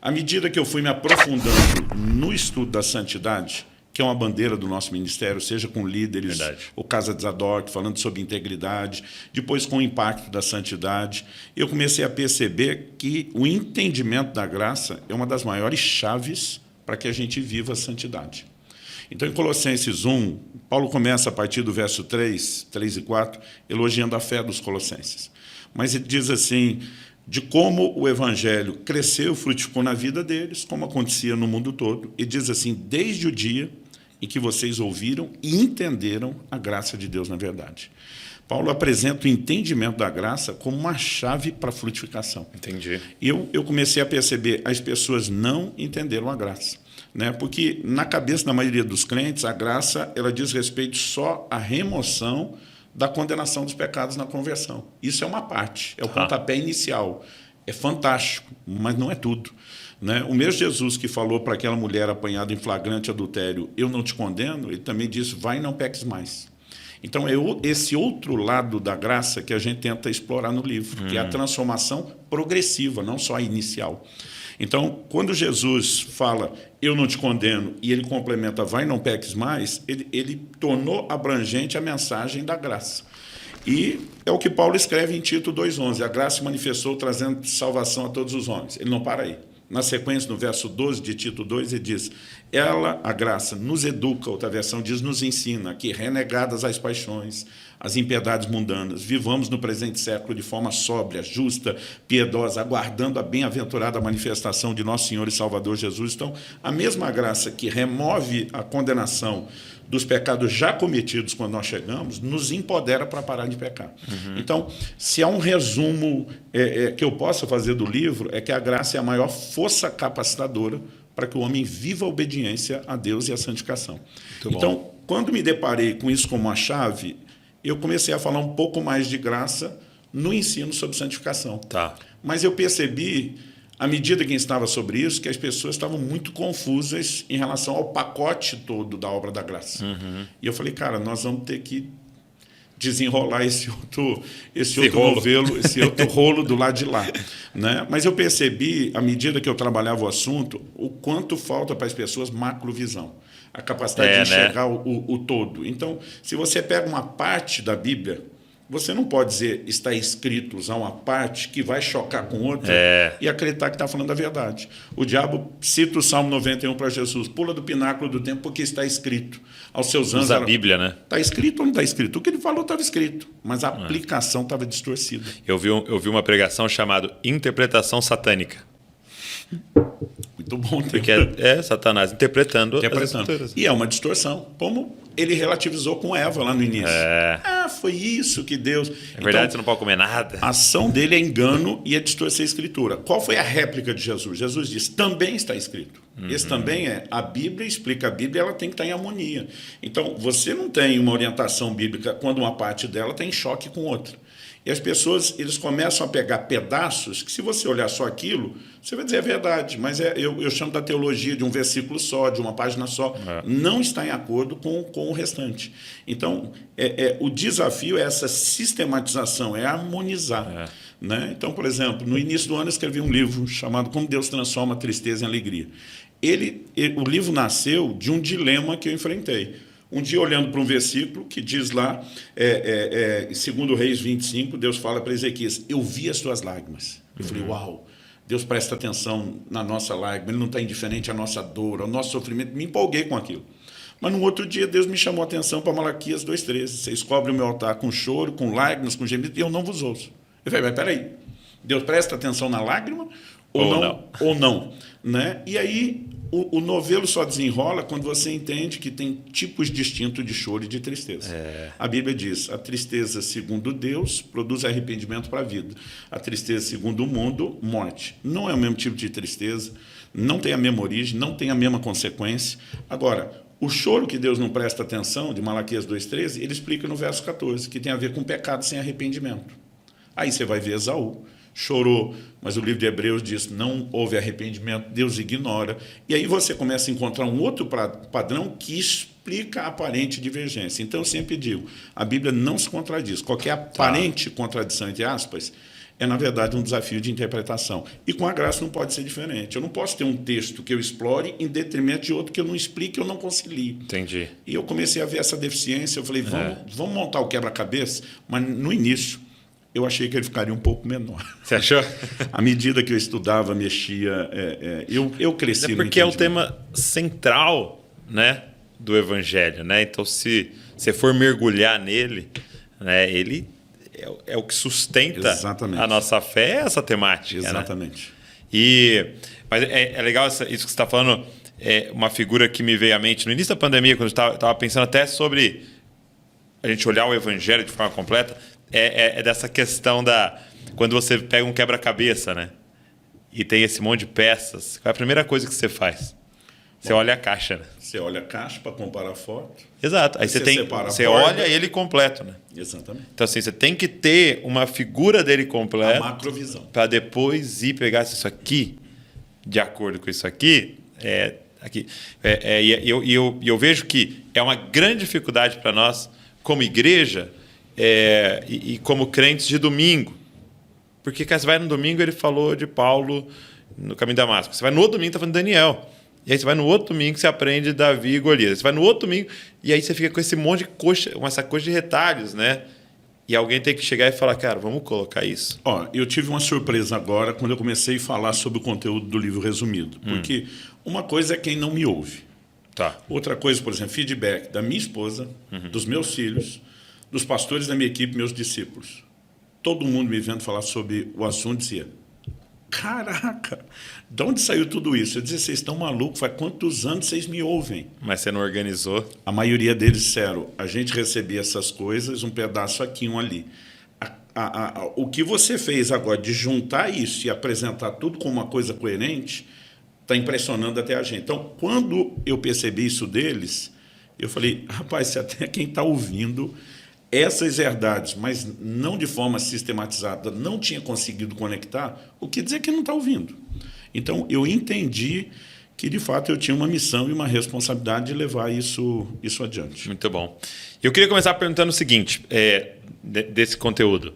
À medida que eu fui me aprofundando no estudo da santidade, que é uma bandeira do nosso ministério, seja com líderes, o Casa de Zadok, falando sobre integridade, depois com o impacto da santidade, eu comecei a perceber que o entendimento da graça é uma das maiores chaves para que a gente viva a santidade. Então, em Colossenses 1, Paulo começa a partir do verso 3 e 4, elogiando a fé dos colossenses. Mas ele diz assim, de como o evangelho cresceu, frutificou na vida deles, como acontecia no mundo todo, e diz assim, desde o dia em que vocês ouviram e entenderam a graça de Deus na verdade. Paulo apresenta o entendimento da graça como uma chave para a frutificação. Entendi. E eu comecei a perceber, as pessoas não entenderam a graça. Né? Porque, na cabeça da maioria dos crentes, a graça ela diz respeito só à remoção da condenação dos pecados na conversão. Isso é uma parte, é o pontapé inicial. É fantástico, mas não é tudo. Né? O mesmo Jesus que falou para aquela mulher apanhada em flagrante adultério, eu não te condeno, ele também disse, vai e não peques mais. Então, é esse outro lado da graça que a gente tenta explorar no livro, que é a transformação progressiva, não só a inicial. Então, quando Jesus fala, eu não te condeno, e ele complementa, vai e não peques mais, ele tornou abrangente a mensagem da graça. E é o que Paulo escreve em Tito 2,11, a graça se manifestou trazendo salvação a todos os homens. Ele não para aí. Na sequência, no verso 12 de Tito 2, ele diz, ela, a graça, nos educa, outra versão diz, nos ensina, que renegadas as paixões, as impiedades mundanas, vivamos no presente século de forma sóbria, justa, piedosa, aguardando a bem-aventurada manifestação de nosso Senhor e Salvador Jesus. Então, a mesma graça que remove a condenação dos pecados já cometidos quando nós chegamos, nos empodera para parar de pecar. Então, se há um resumo que eu possa fazer do livro, é que a graça é a maior força capacitadora para que o homem viva a obediência a Deus e a santificação. Então, quando me deparei com isso como uma chave, eu comecei a falar um pouco mais de graça no ensino sobre santificação. Mas eu percebi, à medida que estava sobre isso, que as pessoas estavam muito confusas em relação ao pacote todo da obra da graça. E eu falei, cara, nós vamos ter que desenrolar esse outro novelo, esse outro rolo do lado de lá. Né? Mas eu percebi, à medida que eu trabalhava o assunto, o quanto falta para as pessoas macrovisão, a capacidade de enxergar o todo. Então, se você pega uma parte da Bíblia, você não pode dizer está escrito, usar uma parte que vai chocar com outra e acreditar que está falando a verdade. O diabo cita o Salmo 91 para Jesus, pula do pináculo do templo porque está escrito. Aos seus anjos. Usa a Bíblia, né? Está escrito ou não está escrito? O que ele falou estava escrito, mas a aplicação estava distorcida. Eu vi uma pregação chamada Interpretação Satânica. Muito bom. Porque é Satanás interpretando as escrituras. E é uma distorção, como ele relativizou com Eva lá no início. Foi isso que Deus... É verdade, então, você não pode comer nada. A ação dele é engano e é distorcer a Escritura. Qual foi a réplica de Jesus? Jesus disse, também está escrito. Esse também a Bíblia explica a Bíblia, ela tem que estar em harmonia. Então, você não tem uma orientação bíblica quando uma parte dela está em choque com outra. E as pessoas, eles começam a pegar pedaços que, se você olhar só aquilo, você vai dizer, é verdade, mas eu chamo da teologia de um versículo só, de uma página só, não está em acordo com o restante. Então, o desafio é essa sistematização, é harmonizar. Né? Então, por exemplo, no início do ano eu escrevi um livro chamado Como Deus Transforma a Tristeza em Alegria. O livro nasceu de um dilema que eu enfrentei. Um dia, olhando para um versículo que diz lá, em 2 Reis 25, Deus fala para Ezequias, eu vi as tuas lágrimas. Eu falei, uau, Deus presta atenção na nossa lágrima, Ele não está indiferente à nossa dor, ao nosso sofrimento. Me empolguei com aquilo. Mas, no outro dia, Deus me chamou a atenção para Malaquias 2,13. Vocês cobrem o meu altar com choro, com lágrimas, com gemido, e eu não vos ouço. Eu falei, mas peraí, Deus presta atenção na lágrima ou não? Né? E aí... O novelo só desenrola quando você entende que tem tipos distintos de choro e de tristeza. A Bíblia diz, a tristeza segundo Deus produz arrependimento para a vida. A tristeza segundo o mundo, morte. Não é o mesmo tipo de tristeza, não tem a mesma origem, não tem a mesma consequência. Agora, o choro que Deus não presta atenção, de Malaquias 2,13, ele explica no verso 14, que tem a ver com pecado sem arrependimento. Aí você vai ver Esaú. Chorou, mas o livro de Hebreus diz não houve arrependimento, Deus ignora. E aí você começa a encontrar um outro padrão que explica a aparente divergência. Então, eu sempre digo, a Bíblia não se contradiz. Qualquer aparente contradição, entre aspas, é, na verdade, um desafio de interpretação. E com a graça não pode ser diferente. Eu não posso ter um texto que eu explore em detrimento de outro que eu não explique, eu não concilio. Entendi. E eu comecei a ver essa deficiência, eu falei, vamos montar o quebra-cabeça, mas no início eu achei que ele ficaria um pouco menor. Você achou? À medida que eu estudava, mexia, eu cresci. É porque é o tema central, né, do Evangelho, né? Então, se você for mergulhar nele, né, ele é o que sustenta Exatamente. a nossa fé, essa temática. Exatamente. Né? Mas é legal isso que você está falando, é uma figura que me veio à mente no início da pandemia, quando eu estava pensando até sobre a gente olhar o Evangelho de forma completa, é dessa questão quando você pega um quebra-cabeça, né? E tem esse monte de peças, qual é a primeira coisa que você faz? Você olha a caixa, né? Você olha a caixa para comparar a foto. Exato. Aí você olha ele completo, né? Exatamente. Então, assim, você tem que ter uma figura dele completa. A macrovisão. Para depois ir pegar isso aqui, de acordo com isso aqui, aqui. E eu vejo que é uma grande dificuldade para nós, como igreja, e como crentes de domingo. Porque você vai no domingo, ele falou de Paulo no caminho de Damasco. Você vai no outro domingo, está falando de Daniel. E aí você vai no outro domingo, você aprende Davi e Golias. Você vai no outro domingo, e aí você fica com esse monte de coxa, essa coxa de retalhos, né? E alguém tem que chegar e falar, cara, vamos colocar isso. Eu tive uma surpresa agora quando eu comecei a falar sobre o conteúdo do livro resumido. Porque uma coisa é quem não me ouve. Tá. Outra coisa, por exemplo, feedback da minha esposa, dos meus filhos, dos pastores da minha equipe, meus discípulos. Todo mundo me vendo falar sobre o assunto dizia, caraca, de onde saiu tudo isso? Eu dizia, vocês estão malucos, faz quantos anos vocês me ouvem? Mas você não organizou? A maioria deles disseram, a gente recebia essas coisas, um pedaço aqui, um ali. O que você fez agora de juntar isso e apresentar tudo como uma coisa coerente, está impressionando até a gente. Então, quando eu percebi isso deles, eu falei, rapaz, se até quem está ouvindo essas verdades, mas não de forma sistematizada, não tinha conseguido conectar, o que dizer que não está ouvindo. Então, eu entendi que, de fato, eu tinha uma missão e uma responsabilidade de levar isso adiante. Muito bom. Eu queria começar perguntando o seguinte, desse conteúdo.